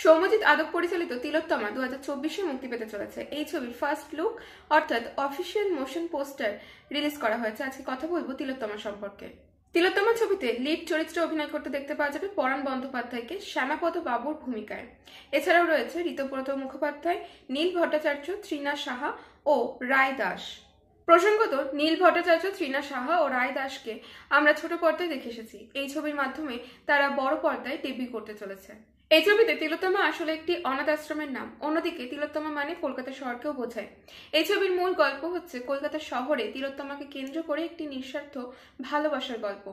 সৌম্যজিৎ আদক পরিচালিত তিলোত্তমা 2024-এ মুক্তি পেতে চলেছে। এই ছবির ফার্স্ট লুক অর্থাৎ অফিসিয়াল মোশন পোস্টার রিলিজ করা হয়েছে। আজকে কথা বলবো তিলোত্তমা সম্পর্কে। তিলোত্তমা ছবিতে লিড চরিত্রে অভিনয় করতে দেখতে পাওয়া যাবে পরাণ বন্দ্যোপাধ্যায়কে শ্যামাপদ বাবুর ভূমিকায়। এছাড়াও রয়েছে ঋতব্রত মুখোপাধ্যায়, নীল ভট্টাচার্য, তৃণা সাহা ও রায় দাস। প্রসঙ্গত, নীল ভট্টাচার্য, তৃণা সাহা ও রায় দাসকে আমরা ছোট পর্দায় দেখে এসেছি। এই ছবির মাধ্যমে তারা বড় পর্দায় ডেবিউ করতে চলেছে। এই ছবিতে তিলোত্তমা আসলে একটি অনাথ আশ্রমের নাম। অন্যদিকে তিলোত্তমা মানে কলকাতা শহরকেও বোঝায়। এই ছবির মূল গল্প হচ্ছে কলকাতা শহরে তিলোত্তমাকে কেন্দ্র করে একটি নিঃস্বার্থ ভালোবাসার গল্প,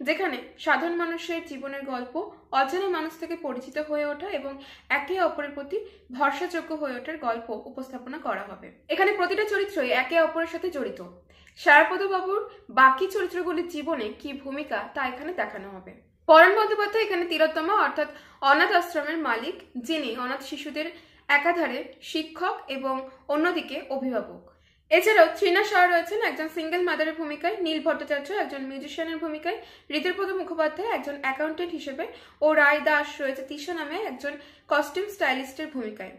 যেখানে সাধারণ মানুষের জীবনের গল্প, অজানা মানুষ থেকে পরিচিত হয়ে ওঠা এবং একে অপরের প্রতি ভরসাযোগ্য হয়ে ওঠার গল্প উপস্থাপনা করা হবে। এখানে প্রতিটা চরিত্রই একে অপরের সাথে জড়িত। শ্যামাপদ বাবুর বাকি চরিত্রগুলির জীবনে কি ভূমিকা তা এখানে দেখানো হবে। পরাণ বন্দ্যোপাধ্যায় এখানে তিলোত্তমা অর্থাৎ অনাথ আশ্রমের মালিক, যিনি অনাথ শিশুদের একাধারে শিক্ষক এবং অন্যদিকে অভিভাবক। এছাড়াও তৃণা সাহা রয়েছেন একজন সিঙ্গেল মাদারের ভূমিকায়, নীল ভট্টাচার্য একজন মিউজিশিয়ানের ভূমিকায়, ঋতব্রত মুখোপাধ্যায় একজন অ্যাকাউন্টেন্ট হিসেবে ও রায় দাস রয়েছে তিশা নামে একজন কস্টিউম স্টাইলিস্টের ভূমিকায়।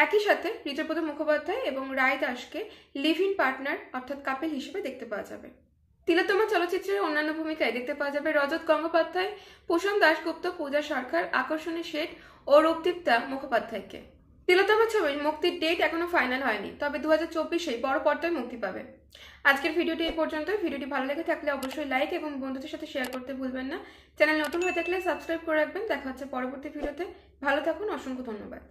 একই সাথে ঋতব্রত মুখোপাধ্যায় এবং রায় দাসকে লিভ ইন পার্টনার অর্থাৎ কাপেল হিসেবে দেখতে পাওয়া যাবে। তিলোত্তমা চলচ্চিত্রের অন্যান্য ভূমিকায় দেখতে পাওয়া যাবে রজত গঙ্গোপাধ্যায়, প্রসূন দাশগুপ্ত, পূজা সরকার, আকর্ষণী শেঠ ও রূপদীপ্তা মুখোপাধ্যায়কে। তিলোত্তমা ছবির মুক্তির ডেট এখনো ফাইনাল হয়নি, তবে 2024-এই বড় পর্দায় মুক্তি পাবে। আজকের ভিডিওটি এই পর্যন্ত। ভিডিওটি ভালো লেগে থাকলে অবশ্যই লাইক এবং বন্ধুদের সাথে শেয়ার করতে ভুলবেন না। চ্যানেল নতুন হয়ে থাকলে সাবস্ক্রাইব করে রাখবেন। দেখা হচ্ছে পরবর্তী ভিডিওতে। ভালো থাকুন, অসংখ্য ধন্যবাদ।